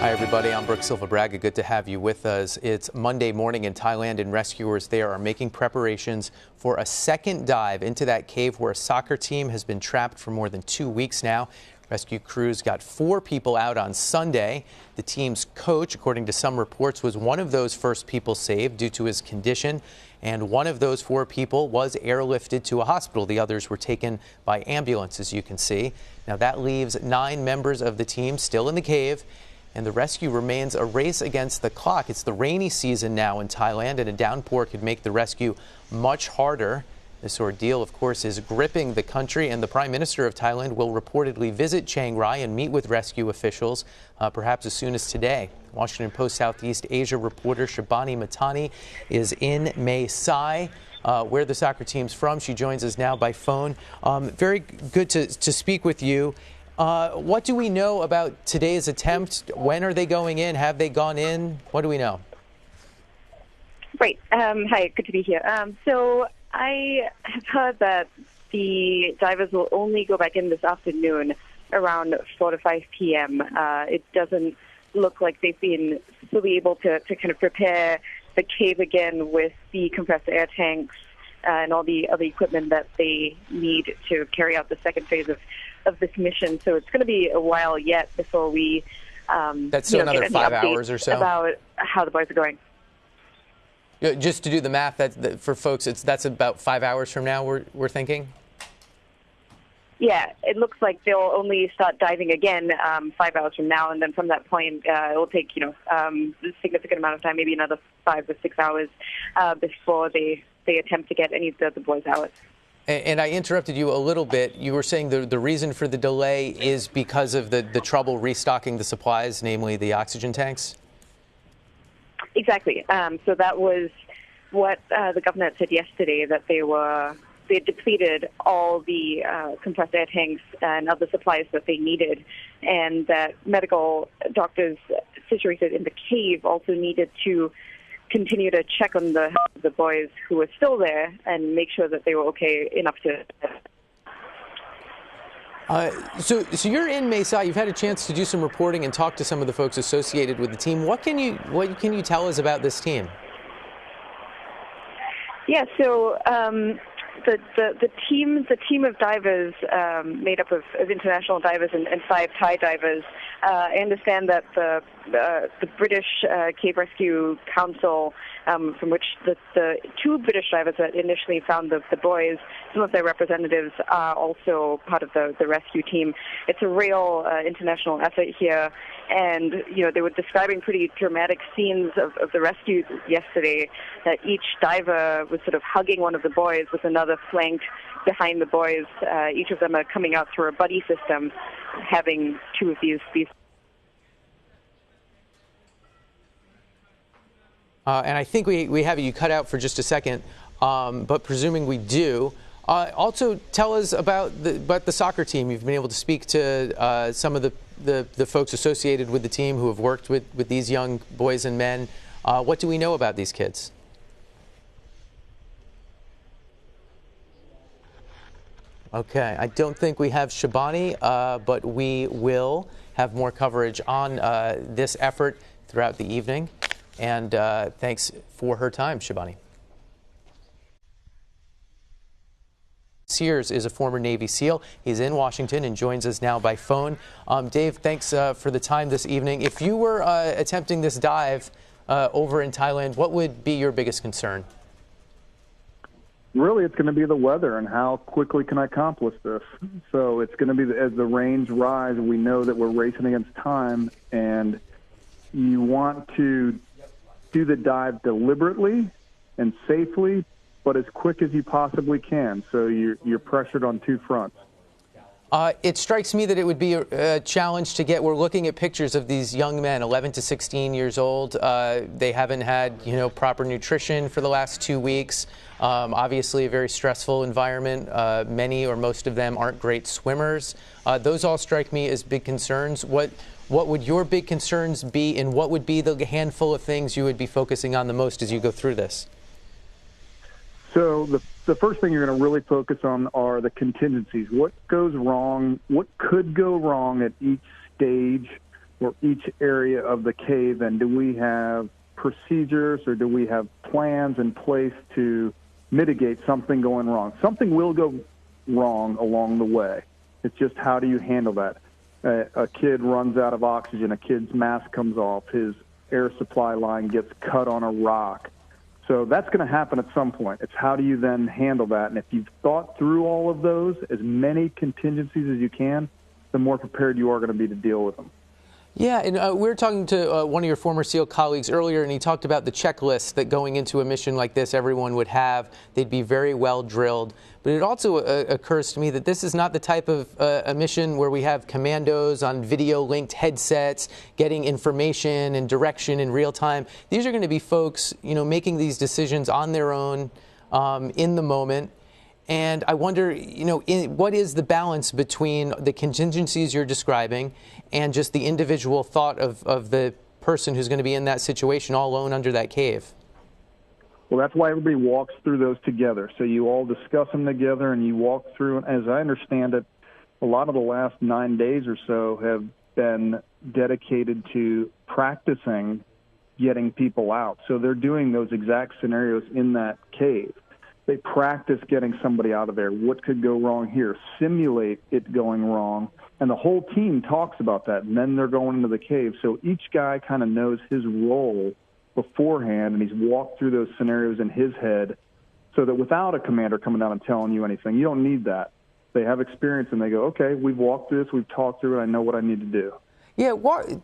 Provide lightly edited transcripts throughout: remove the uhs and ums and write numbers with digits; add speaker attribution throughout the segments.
Speaker 1: Hi, everybody. I'm Brooke Silva-Braga. Good to have you with us. It's Monday morning in Thailand, and rescuers there are making preparations for a second dive into that cave where a soccer team has been trapped for more than 2 weeks now. Rescue crews got 4 people out on Sunday. The team's coach, according to some reports, was one of those first people saved due to his condition. And one of those 4 people was airlifted to a hospital. The others were taken by ambulance, as you can see. Now, that leaves 9 members of the team still in the cave. And the rescue remains a race against the clock. It's the rainy season now in Thailand, and a downpour could make the rescue much harder. This ordeal, of course, is gripping the country, and the Prime Minister of Thailand will reportedly visit Chiang Rai and meet with rescue officials, perhaps as soon as today. Washington Post Southeast Asia reporter Shibani Mahtani is in Mae Sai, where the soccer team's from. She joins us now by phone. Very good to speak with you. What do we know about today's attempt? When are they going in? Have they gone in? What do we know?
Speaker 2: Great. Hi, good to be here. So I have heard that the divers will only go back in this afternoon around 4 to 5 p.m. It doesn't look like they've been fully able to kind of prepare the cave again with the compressed air tanks and all the other equipment that they need to carry out the second phase of this mission. So it's going to be a while yet before we
Speaker 1: that's still another 5 hours or so
Speaker 2: about how the boys are going.
Speaker 1: Just to do the math, that for folks, that's about 5 hours from now. We're thinking.
Speaker 2: Yeah, it looks like they'll only start diving again 5 hours from now, and then from that point, it will take a significant amount of time, maybe another 5 or 6 hours before they attempt to get any of the boys out.
Speaker 1: And I interrupted you a little bit. You were saying the reason for the delay is because of the trouble restocking the supplies, namely the oxygen tanks?
Speaker 2: Exactly. So that was what the government said yesterday, that they had depleted all the compressed air tanks and other supplies that they needed, and that medical doctors situated in the cave also needed to continue to check on the health of the boys who were still there and make sure that they were okay enough to.
Speaker 1: So you're in Mae Sai. You've had a chance to do some reporting and talk to some of the folks associated with the team. What can you tell us about this team? Yeah,
Speaker 2: so the team of divers made up of international divers and 5 Thai divers. I understand that the British Cave Rescue Council, from which the 2 British divers that initially found the boys, some of their representatives are also part of the rescue team. It's a real international effort here, and they were describing pretty dramatic scenes of the rescue yesterday, that each diver was sort of hugging one of the boys with another flanked behind the boys. Each of them are coming out through a buddy system, having 2 of these.
Speaker 1: And I think we have you cut out for just a second, but presuming we do, also tell us about the soccer team. You've been able to speak to some of the folks associated with the team who have worked with these young boys and men. What do we know about these kids? Okay, I don't think we have Shibani, but we will have more coverage on this effort throughout the evening. And thanks for her time, Shibani. Sears is a former Navy SEAL. He's in Washington and joins us now by phone. Dave, thanks for the time this evening. If you were attempting this dive over in Thailand, what would be your biggest concern?
Speaker 3: Really, it's going to be the weather and how quickly can I accomplish this. So it's going to be as the rains rise, we know that we're racing against time, and you want to do the dive deliberately and safely, but as quick as you possibly can. So you're pressured on 2 fronts.
Speaker 1: It strikes me that it would be a challenge to get. We're looking at pictures of these young men, 11 to 16 years old. They haven't had, proper nutrition for the last 2 weeks. Obviously, a very stressful environment. Many or most of them aren't great swimmers. Those all strike me as big concerns. What would your big concerns be, and what would be the handful of things you would be focusing on the most as you go through this?
Speaker 3: So the first thing you're going to really focus on are the contingencies. What goes wrong? What could go wrong at each stage for each area of the cave, and do we have procedures or do we have plans in place to mitigate something going wrong? Something will go wrong along the way. It's just how do you handle that? A kid runs out of oxygen, a kid's mask comes off, his air supply line gets cut on a rock. So that's going to happen at some point. It's how do you then handle that? And if you've thought through all of those, as many contingencies as you can, the more prepared you are going to be to deal with them.
Speaker 1: Yeah, and we were talking to one of your former SEAL colleagues earlier, and he talked about the checklist that going into a mission like this everyone would have. They'd be very well drilled. But it also occurs to me that this is not the type of a mission where we have commandos on video-linked headsets getting information and direction in real time. These are going to be folks, making these decisions on their own in the moment. And I wonder, what is the balance between the contingencies you're describing and just the individual thought of the person who's going to be in that situation all alone under that cave?
Speaker 3: Well, that's why everybody walks through those together. So you all discuss them together and you walk through. And as I understand it, a lot of the last 9 days or so have been dedicated to practicing getting people out. So they're doing those exact scenarios in that cave. They practice getting somebody out of there. What could go wrong here? Simulate it going wrong. And the whole team talks about that. And then they're going into the cave. So each guy kind of knows his role beforehand, and he's walked through those scenarios in his head so that without a commander coming down and telling you anything, you don't need that. They have experience, and they go, okay, we've walked through this, we've talked through it, I know what I need to do.
Speaker 1: Yeah,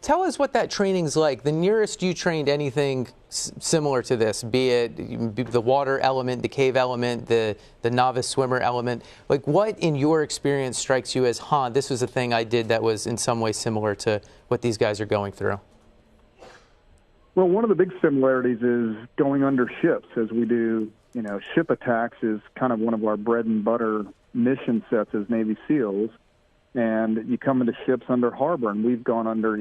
Speaker 1: tell us what that training's like. The nearest you trained anything similar to this, be it the water element, the cave element, the novice swimmer element. Like, what in your experience strikes you as, this was a thing I did that was in some way similar to what these guys are going through?
Speaker 3: Well, one of the big similarities is going under ships, as we do. Ship attacks is kind of one of our bread and butter mission sets as Navy SEALs. And you come into ships under harbor, and we've gone under,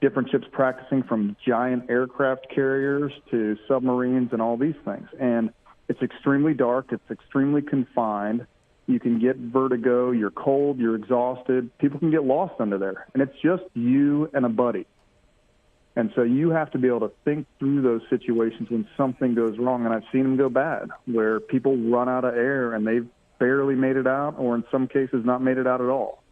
Speaker 3: different ships practicing from giant aircraft carriers to submarines and all these things. And it's extremely dark. It's extremely confined. You can get vertigo. You're cold. You're exhausted. People can get lost under there. And it's just you and a buddy. And so you have to be able to think through those situations when something goes wrong. And I've seen them go bad, where people run out of air and they've barely made it out, or in some cases not made it out at all.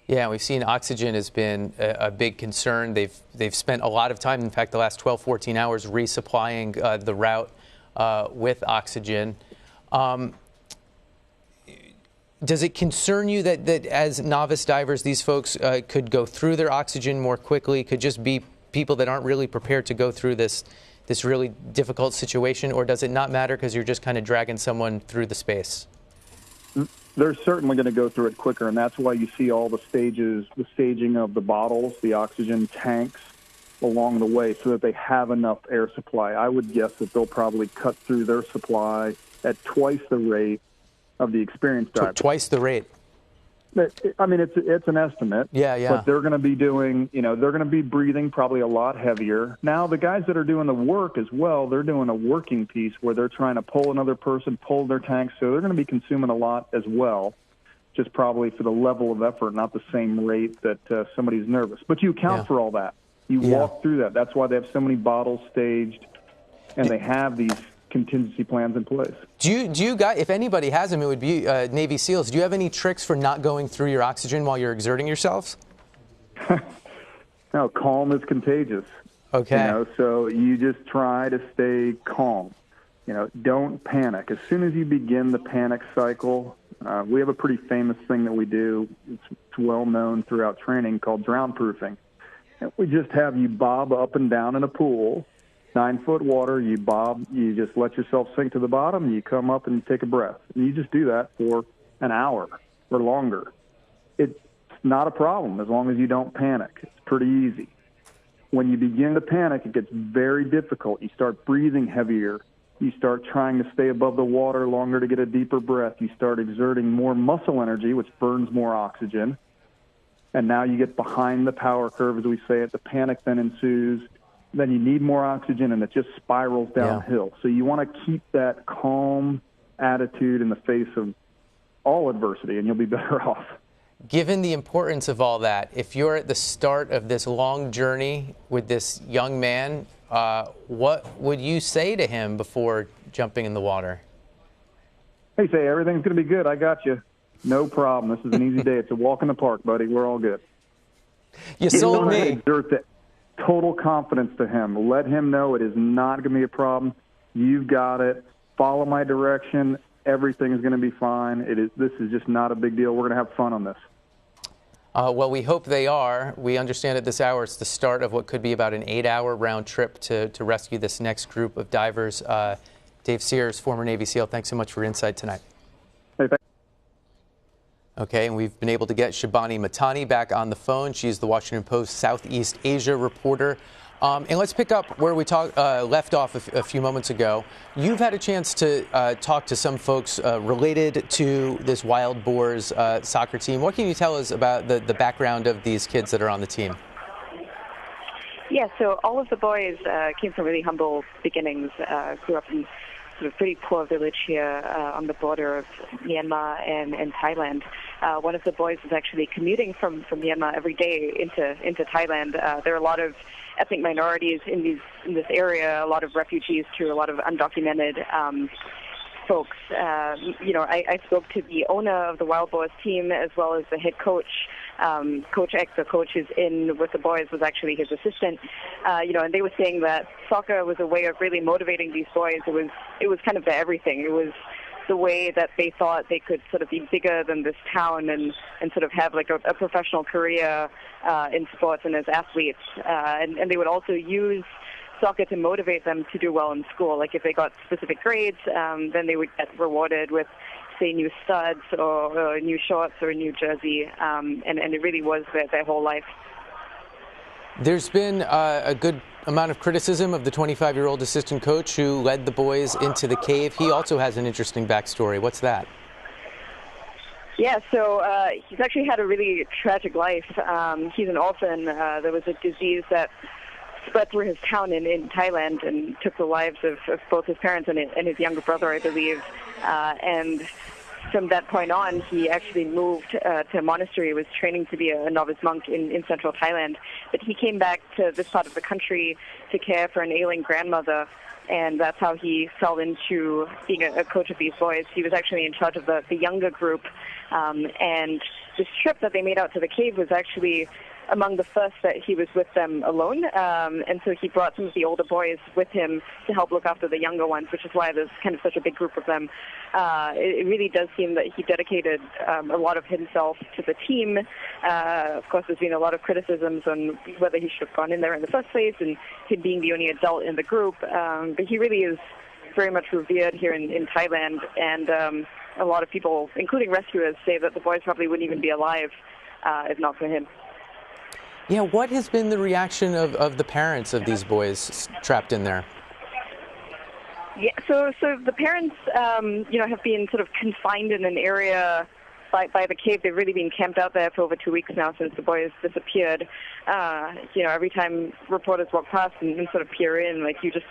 Speaker 1: Yeah, we've seen oxygen has been a big concern. They've spent a lot of time, in fact, the last 12, 14 hours resupplying the route with oxygen. Does it concern you that as novice divers, these folks could go through their oxygen more quickly, could just be people that aren't really prepared to go through this really difficult situation, or does it not matter because you're just kind of dragging someone through the space?
Speaker 3: They're certainly going to go through it quicker, and that's why you see all the stages, the staging of the bottles, the oxygen tanks along the way so that they have enough air supply. I would guess that they'll probably cut through their supply at twice the rate of the experienced diver.
Speaker 1: Twice the rate?
Speaker 3: I mean, it's an estimate.
Speaker 1: Yeah.
Speaker 3: But they're going to be doing, they're going to be breathing probably a lot heavier. Now, the guys that are doing the work as well, they're doing a working piece where they're trying to pull another person, pull their tanks. So they're going to be consuming a lot as well, just probably for the level of effort, not the same rate that somebody's nervous. But you account for all that. You walk through that. That's why they have so many bottles staged, and they have these contingency plans in place. Do
Speaker 1: you guys, if anybody has them, it would be Navy SEALs. Do you have any tricks for not going through your oxygen while you're exerting yourselves?
Speaker 3: No, calm is contagious.
Speaker 1: Okay.
Speaker 3: So you just try to stay calm. Don't panic. As soon as you begin the panic cycle, we have a pretty famous thing that we do. It's well known throughout training called drown proofing. We just have you bob up and down in a pool. 9-foot water, you bob, you just let yourself sink to the bottom, you come up and you take a breath. And you just do that for an hour or longer. It's not a problem as long as you don't panic. It's pretty easy. When you begin to panic, it gets very difficult. You start breathing heavier. You start trying to stay above the water longer to get a deeper breath. You start exerting more muscle energy, which burns more oxygen. And now you get behind the power curve, as we say it. The panic then ensues. Then you need more oxygen, and it just spirals downhill. So you want to keep that calm attitude in the face of all adversity, and you'll be better off.
Speaker 1: Given the importance of all that, if you're at the start of this long journey with this young man, what would you say to him before jumping in the water?
Speaker 3: Hey, say, everything's going to be good. I got you. No problem. This is an easy day. It's a walk in the park, buddy. We're all good.
Speaker 1: You sold me.
Speaker 3: Exert that total confidence to him. Let him know it is not going to be a problem. You've got it. Follow my direction. Everything is going to be fine. This is just not a big deal. We're going to have fun on this.
Speaker 1: Well, we hope they are. We understand at this hour it's the start of what could be about an 8-hour round trip to rescue this next group of divers. Dave Sears, former Navy SEAL, thanks so much for your insight tonight.
Speaker 3: Hey, thanks.
Speaker 1: Okay, and we've been able to get Shibani Mahtani back on the phone. She's the Washington Post Southeast Asia reporter. And let's pick up where we left off a few moments ago. You've had a chance to talk to some folks related to this Wild Boars soccer team. What can you tell us about the background of these kids that are on the team?
Speaker 2: Yeah, so all of the boys came from really humble beginnings, grew up in sort of pretty poor village here on the border of Myanmar and Thailand. One of the boys was actually commuting from Myanmar every day into Thailand. There are a lot of ethnic minorities in this area, a lot of refugees too, a lot of undocumented folks. I spoke to the owner of the Wild Boars team as well as the head coach. Coach X, the coach who's in with the boys, was actually his assistant. And they were saying that soccer was a way of really motivating these boys. It was kind of their everything. It was the way that they thought they could sort of be bigger than this town and sort of have like a professional career in sports and as athletes. And they would also use soccer to motivate them to do well in school. Like if they got specific grades, then they would get rewarded with, say, new studs or new shorts or a new jersey. And it really was their whole life.
Speaker 1: There's been a good amount of criticism of the 25-year-old assistant coach who led the boys into the cave. He also has an interesting backstory. What's that?
Speaker 2: Yeah, so he's actually had a really tragic life. He's an orphan. There was a disease that spread through his town in Thailand and took the lives of both his parents and his younger brother, I believe. And from that point on, he actually moved to a monastery, was training to be a novice monk in central Thailand. But he came back to this part of the country to care for an ailing grandmother, and that's how he fell into being a coach of these boys. He was actually in charge of the younger group, and this trip that they made out to the cave was actually among the first that he was with them alone, and so he brought some of the older boys with him to help look after the younger ones, which is why there's kind of such a big group of them. It really does seem that he dedicated a lot of himself to the team. Of course, there's been a lot of criticisms on whether he should have gone in there in the first place and him being the only adult in the group, but he really is very much revered here in Thailand, and a lot of people, including rescuers, say that the boys probably wouldn't even be alive if not for him.
Speaker 1: Yeah, what has been the reaction of the parents of these boys trapped in there?
Speaker 2: Yeah, so the parents, have been sort of confined in an area by the cave. They've really been camped out there for over 2 weeks now since the boys disappeared. Every time reporters walk past and sort of peer in, like you just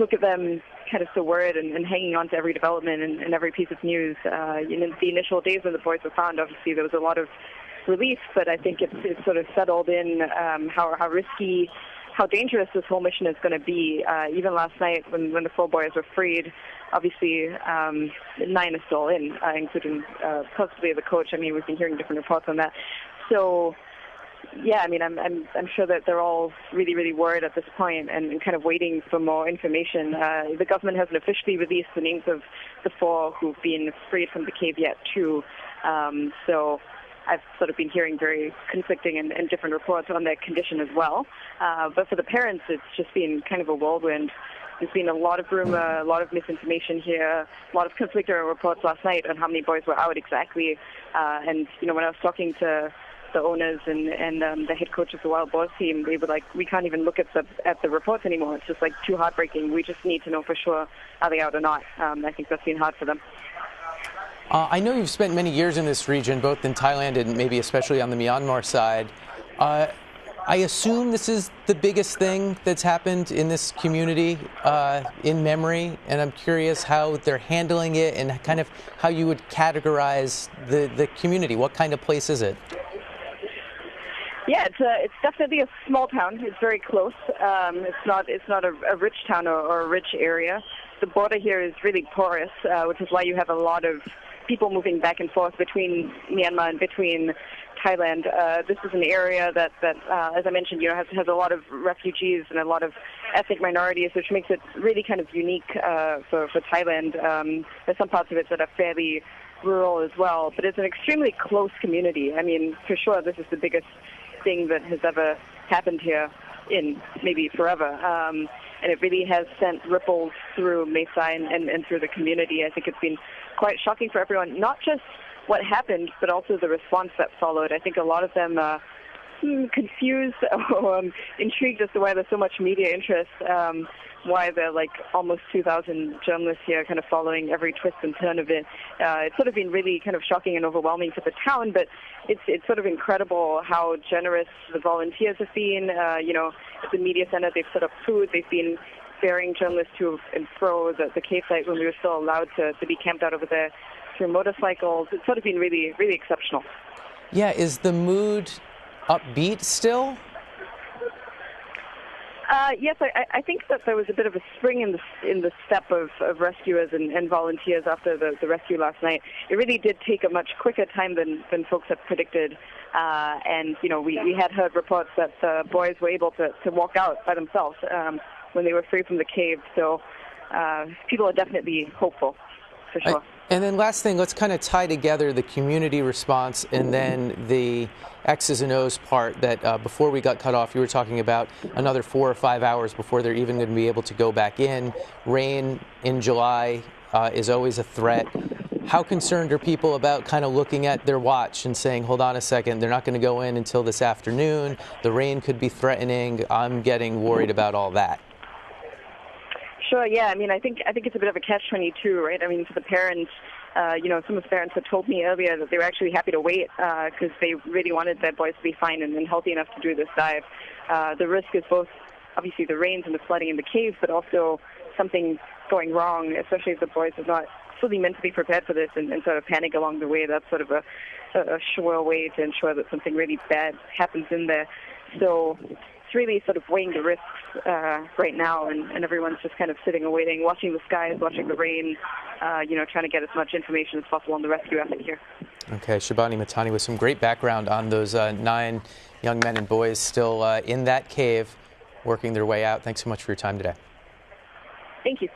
Speaker 2: look at them kind of so worried and hanging on to every development and every piece of news. In the initial days when the boys were found, obviously there was a lot of relief, but I think it's sort of settled in how risky, how dangerous this whole mission is going to be. Even last night when the 4 boys were freed, obviously 9 is still in, including possibly the coach. I mean, we've been hearing different reports on that. So, yeah, I mean, I'm sure that they're all really, really worried at this point and kind of waiting for more information. The government hasn't officially released the names of the 4 who've been freed from the cave yet, too. So I've sort of been hearing very conflicting and different reports on their condition as well. But for the parents, it's just been kind of a whirlwind. There's been a lot of rumor, a lot of misinformation here, a lot of conflicting reports last night on how many boys were out exactly. And, when I was talking to the owners and the head coach of the Wild Boars team, they were like, we can't even look at the reports anymore. It's just like too heartbreaking. We just need to know for sure are they out or not. I think that's been hard for them.
Speaker 1: I know you've spent many years in this region, both in Thailand and maybe especially on the Myanmar side. I assume this is the biggest thing that's happened in this community in memory, and I'm curious how they're handling it and kind of how you would categorize the community. What kind of place is it?
Speaker 2: Yeah, it's definitely a small town. It's very close. It's not a rich town or a rich area. The border here is really porous, which is why you have a lot of people moving back and forth between Myanmar and between Thailand. This is an area that as I mentioned, has a lot of refugees and a lot of ethnic minorities, which makes it really kind of unique for Thailand. There's some parts of it that are fairly rural as well, but it's an extremely close community. I mean, for sure, this is the biggest thing that has ever happened here in maybe forever. And it really has sent ripples through Mae Sai and through the community. I think it's been quite shocking for everyone, not just what happened, but also the response that followed. I think a lot of them are confused or intrigued as to why there's so much media interest, why there are like almost 2,000 journalists here kind of following every twist and turn of it. It's sort of been really kind of shocking and overwhelming for the town, but it's sort of incredible how generous the volunteers have been. At the media center, they've set up food. They've been ferrying journalists to and fro the cave site when we were still allowed to be camped out over there through motorcycles. It's sort of been really, really exceptional.
Speaker 1: Yeah, is the mood upbeat still?
Speaker 2: Yes, I think that there was a bit of a spring in the step of rescuers and volunteers after the rescue last night. It really did take a much quicker time than folks had predicted. And, we had heard reports that the boys were able to walk out by themselves when they were free from the cave. So people are definitely hopeful, for sure.
Speaker 1: And then last thing, let's kind of tie together the community response and then the X's and O's part that before we got cut off, you were talking about another 4 or 5 hours before they're even going to be able to go back in. Rain in July is always a threat. How concerned are people about kind of looking at their watch and saying, hold on a second, they're not going to go in until this afternoon. The rain could be threatening. I'm getting worried about all that.
Speaker 2: Sure, yeah. I mean, I think it's a bit of a catch-22, right? I mean, for the parents, some of the parents had told me earlier that they were actually happy to wait because they really wanted their boys to be fine and healthy enough to do this dive. The risk is both, obviously, the rains and the flooding in the cave, but also something going wrong, especially if the boys are not fully mentally prepared for this and sort of panic along the way. That's sort of a sure way to ensure that something really bad happens in there. So it's really sort of weighing the risks right now, and everyone's just kind of sitting and waiting, watching the skies, watching the rain, trying to get as much information as possible on the rescue effort here.
Speaker 1: Okay, Shibani Mahtani with some great background on those 9 young men and boys still in that cave working their way out. Thanks so much for your time today.
Speaker 2: Thank you.